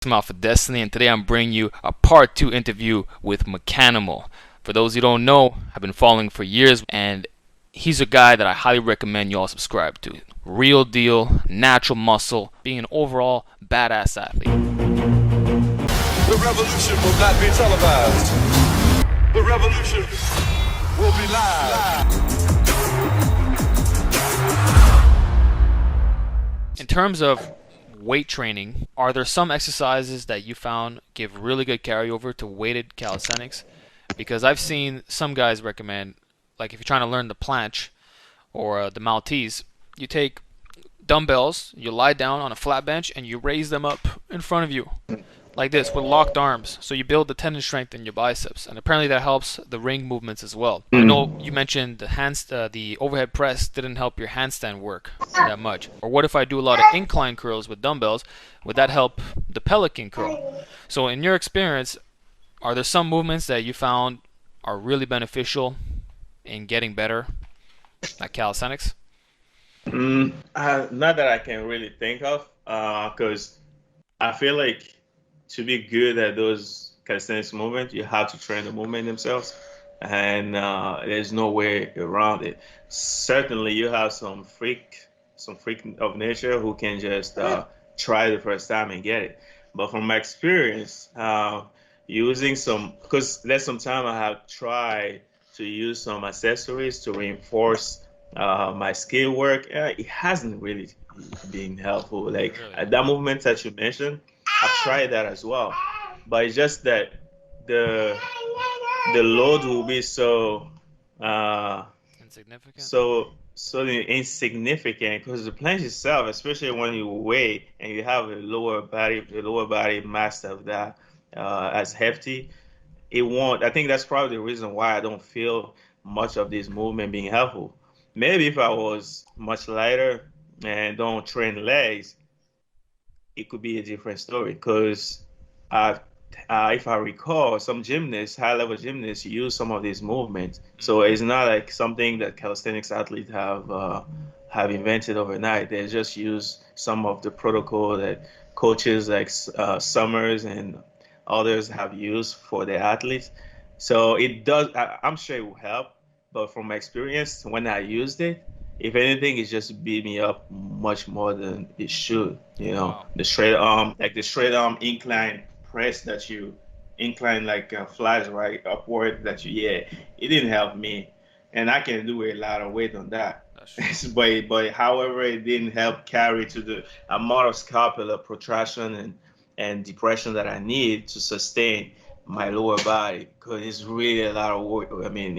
AlphaDestiny, and today I'm bringing you a part 2 interview with Meckanimal. For those who don't know, I've been following for years, and he's a guy that I highly recommend you all subscribe to. Real deal, natural muscle, being an overall badass athlete. The revolution will not be televised. The revolution will be live. In terms of weight training, are there some exercises that you found give really good carryover to weighted calisthenics? Because I've seen some guys recommend, like if you're trying to learn the planche or the Maltese, you take dumbbells, you lie down on a flat bench, and you raise them up in front of you, like this, with locked arms. So you build the tendon strength in your biceps, and apparently that helps the ring movements as well. I know you mentioned the overhead press didn't help your handstand work that much. Or what if I do a lot of incline curls with dumbbells? Would that help the pelican curl? So in your experience, are there some movements that you found are really beneficial in getting better at calisthenics? Not that I can really think of, because I feel like to be good at those calisthenics movements, you have to train the movement themselves, and there's no way around it. Certainly, you have some freak of nature who can just try the first time and get it. But from my experience, using some, because there's some time I have tried to use some accessories to reinforce my skill work. It hasn't really been helpful. Like Really? that movement that you mentioned, I've tried that as well, but it's just that the the load will be uh, Insignificant? so insignificant because the planche itself, especially when you weigh and you have the lower body mass of that as hefty, it won't. I think that's probably the reason why I don't feel much of this movement being helpful. Maybe if I was much lighter and don't train legs, it could be a different story. Because uh, if I recall, some gymnasts, high-level gymnasts, use some of these movements. So it's not like something that calisthenics athletes have invented overnight. They just use some of the protocol that coaches like Summers and others have used for their athletes. So it does. I'm sure it will help, but from my experience, when I used it, if anything, it just beat me up much more than it should. Wow. The straight arm incline press that you incline like flies right upward that yeah, it didn't help me, and I can do a lot of weight on that. That's true. But however, it didn't help carry to the amount of scapular protraction and depression that I need to sustain my lower body because it's really a lot of work. I mean,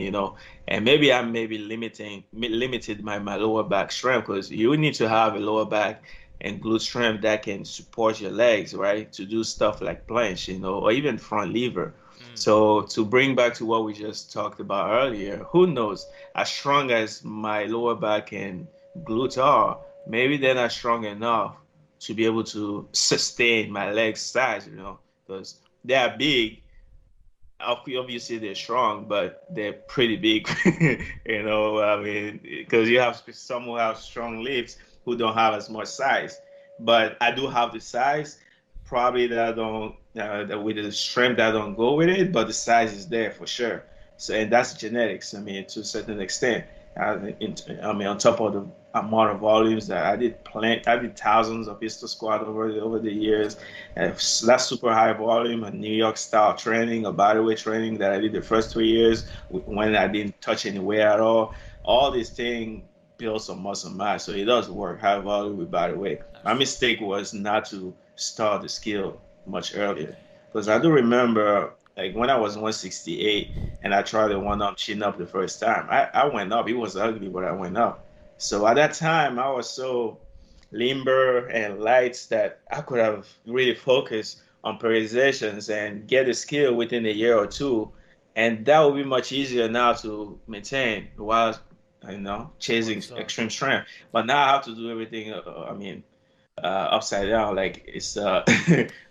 and maybe I'm maybe limited my lower back strength because you need to have a lower back and glute strength that can support your legs, right? To do stuff like planche, or even front lever. Mm. So to bring back to what we just talked about earlier, who knows? As strong as my lower back and glutes are, maybe they're not strong enough to be able to sustain my leg size, because they are big. Obviously, they're strong, but they're pretty big, I mean, because you have some who have strong legs who don't have as much size. But I do have the size, probably that I don't, that with the strength that don't go with it, but the size is there for sure. So, and that's genetics, I mean, to a certain extent. I mean, on top of the amount of volumes that I did thousands of pistol squat over the years. Very good. And that's super high volume and New York style training or bodyweight training that I did the first 2 years when I didn't touch any weight at all. All these things build some muscle mass, so it does work high volume with bodyweight. That's My true. mistake was not to start the skill much earlier because I do remember like when I was 168 and I tried the one up chin up the first time. I went up. It was ugly, but I went up. So at that time, I was so limber and light that I could have really focused on periodizations and get a skill within a year or two. And that would be much easier now to maintain while, chasing What's extreme strength. But now I have to do everything, I mean, upside down. Like it's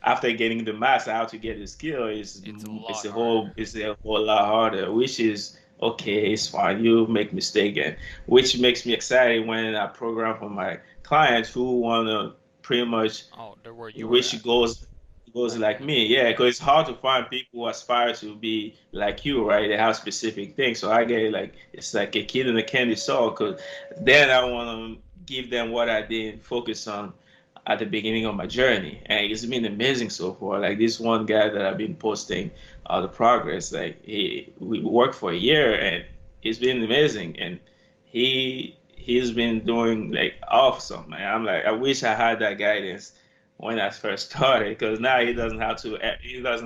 after getting the mass, how to get the skill is It's a it's lot a harder. whole lot harder, which is okay. It's fine. You make mistake, and which makes me excited when I program for my clients who wanna pretty much Oh, they're where you were which at. goes goes Like like me. me. Yeah, because it's hard to find people who aspire to be like you, right? They have specific things. So I get like it's like a kid in a candy store. Because then I want to give them what I didn't focus on at the beginning of my journey, and it's been amazing so far. Like this one guy that I've been posting the progress. Like we worked for a year, and it's been amazing. And he's been doing like awesome, man. I'm like, I wish I had that guidance when I first started, because now Yeah. he doesn't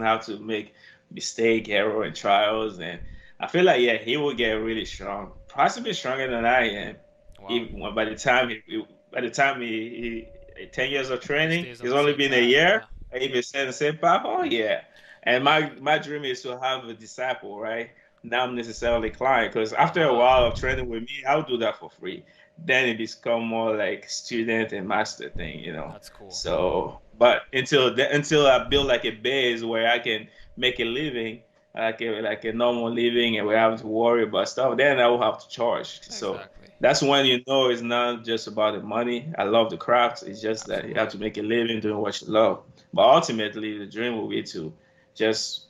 have to make mistake, error, and trials. And I feel like yeah, he will get really strong, possibly stronger than I am. Wow. If by the time 10 years of training, Stays on it's the only same been a path. year. Yeah. If it's the same path, oh yeah. And Yeah. my dream is to have a disciple, right? Not necessarily client, because after a Ah, while of training with me, I'll do that for free. Then it become more like student and master thing, you know. that's cool. So, but until I build like a base where I can make a living, like a normal living, and we have to worry about stuff, then I will have to charge. So Exactly. that's when you know it's not just about the money. I love the craft. It's just that you have Absolutely. to make a living doing what you love. But ultimately, the dream will be to just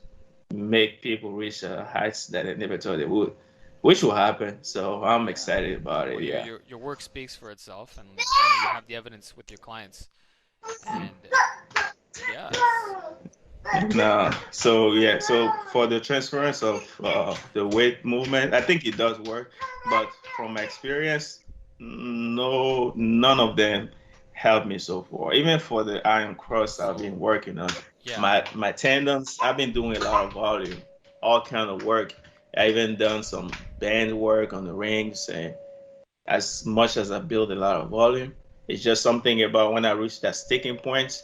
make people reach heights that they never thought they would, which will happen. So I'm Yeah. excited about Well, it. your Yeah. your your work speaks for itself, and you have the evidence with your clients. And yeah, it's No. So yeah. So for the transference of the weight movement, I think it does work. But from my experience, no, none of them helped me so far. Even for the iron cross I've been so working on, yeah. my tendons, I've been doing a lot of volume, all kind of work. I even done some band work on the rings, and as much as I build a lot of volume, it's just something about when I reach that sticking point,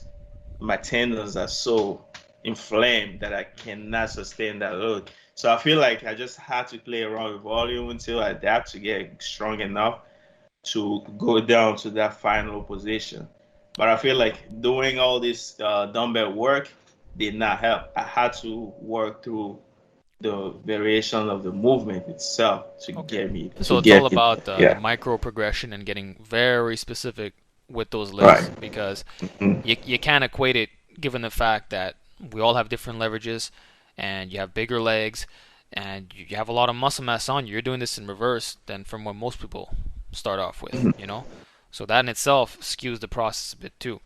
my tendons are so inflamed that I Mhm. cannot sustain that load. So I feel like I just had to play around with volume until I adapt to get strong enough to go down to that final position. But I Okay. feel like doing all this dumbbell work did not help. I had to work through the variation of the movement itself to Okay. get me So it's all there. about the Yeah. micro progression and getting very specific with those lifts Right. because Mhm. you can't equate it given the fact that we all have different leverages and you have bigger legs and you have a lot of muscle mass on you. You're doing this in reverse than from what most people start off with, you know? So that in itself skews the process a bit too.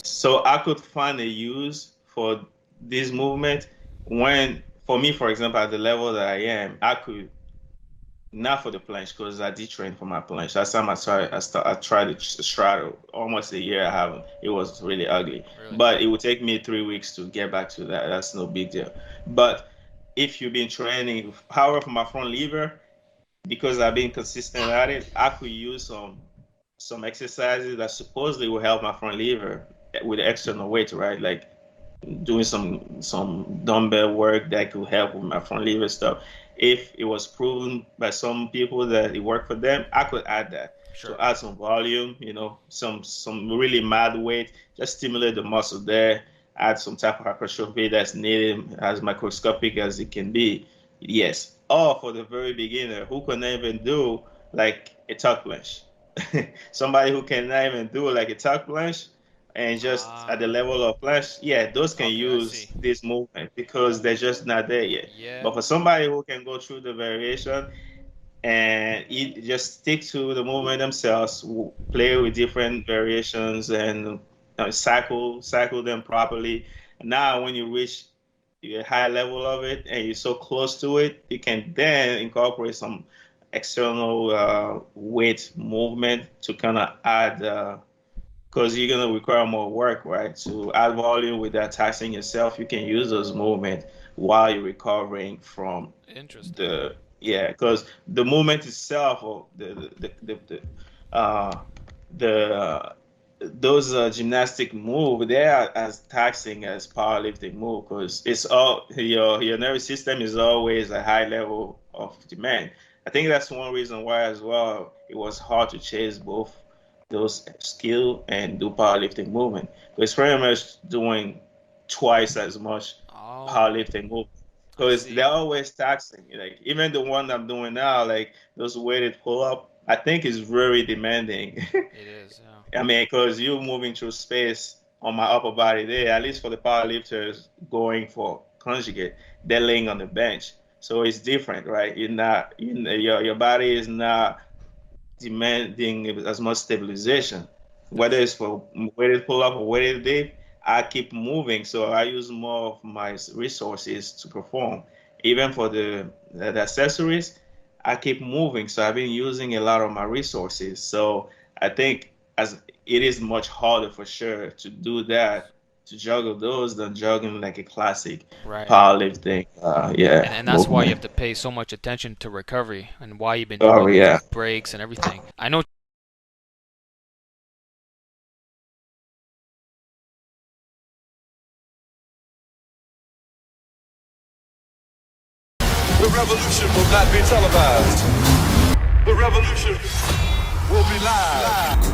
So I could find a use for this movement when, for me, for example, at the level that I am, I could not for the planche because I did train for my planche. Last time I tried to straddle almost a year. I haven't. It was really ugly, Really? but it would take me 3 weeks to get back to that. That's no big deal. But if you've been training, however, for my front lever, because I've been consistent at it, I could use some exercises that supposedly will help my front lever with the external weight, right? Like doing some dumbbell work that could help with my front lever stuff. If it was proven by some people that it worked for them, I could add that to Sure. add some volume, some really mad weight, just stimulate the muscle there, add some type of hypertrophy that's needed as microscopic as it can be. Yes. Or for the very beginner who can even do like a tuck planche. Somebody who cannot even do like a tuck planche and just at the Ah, level of flesh, yeah, those can okay, I see. use this movement because they're just not there yet. Yeah. But for somebody who can go through the variation and just stick to the movement themselves, play with different variations and cycle them properly. Now, when you reach a high level of it and you're so close to it, you can then incorporate some external weight movement to kind of add because you're gonna require more work, right? To add volume without taxing yourself, you can use those movements while you're recovering from Interesting. the yeah, because the movement itself or uh the those gymnastic move they are as taxing as powerlifting move because it's all your nervous system is always a high level of demand. I think that's one reason why as well it was hard to chase both those skill and do powerlifting movement. It's pretty much doing twice as much Oh, powerlifting movement I because they're see. always taxing. Like even the one I'm doing now, like those weighted pull up, I think is very demanding. It is, yeah. I mean, because you're moving through space on my upper body there, at least for the power lifters going for conjugate, they're laying on the bench. So it's different, right? Your body is not demanding as much stabilization. Whether That's it's for weighted pull up or weighted dip, I keep moving. So I use more of my resources to perform. Even for the accessories, I keep moving. So I've been using a lot of my resources. So I think as it is much harder for sure to do that, to juggle those than juggling like a classic right. powerlifting, yeah, And that's why you have movement. to pay so much attention to recovery and why you've been Oh doing yeah. breaks and everything. I know. The revolution will not be televised. The revolution will be live.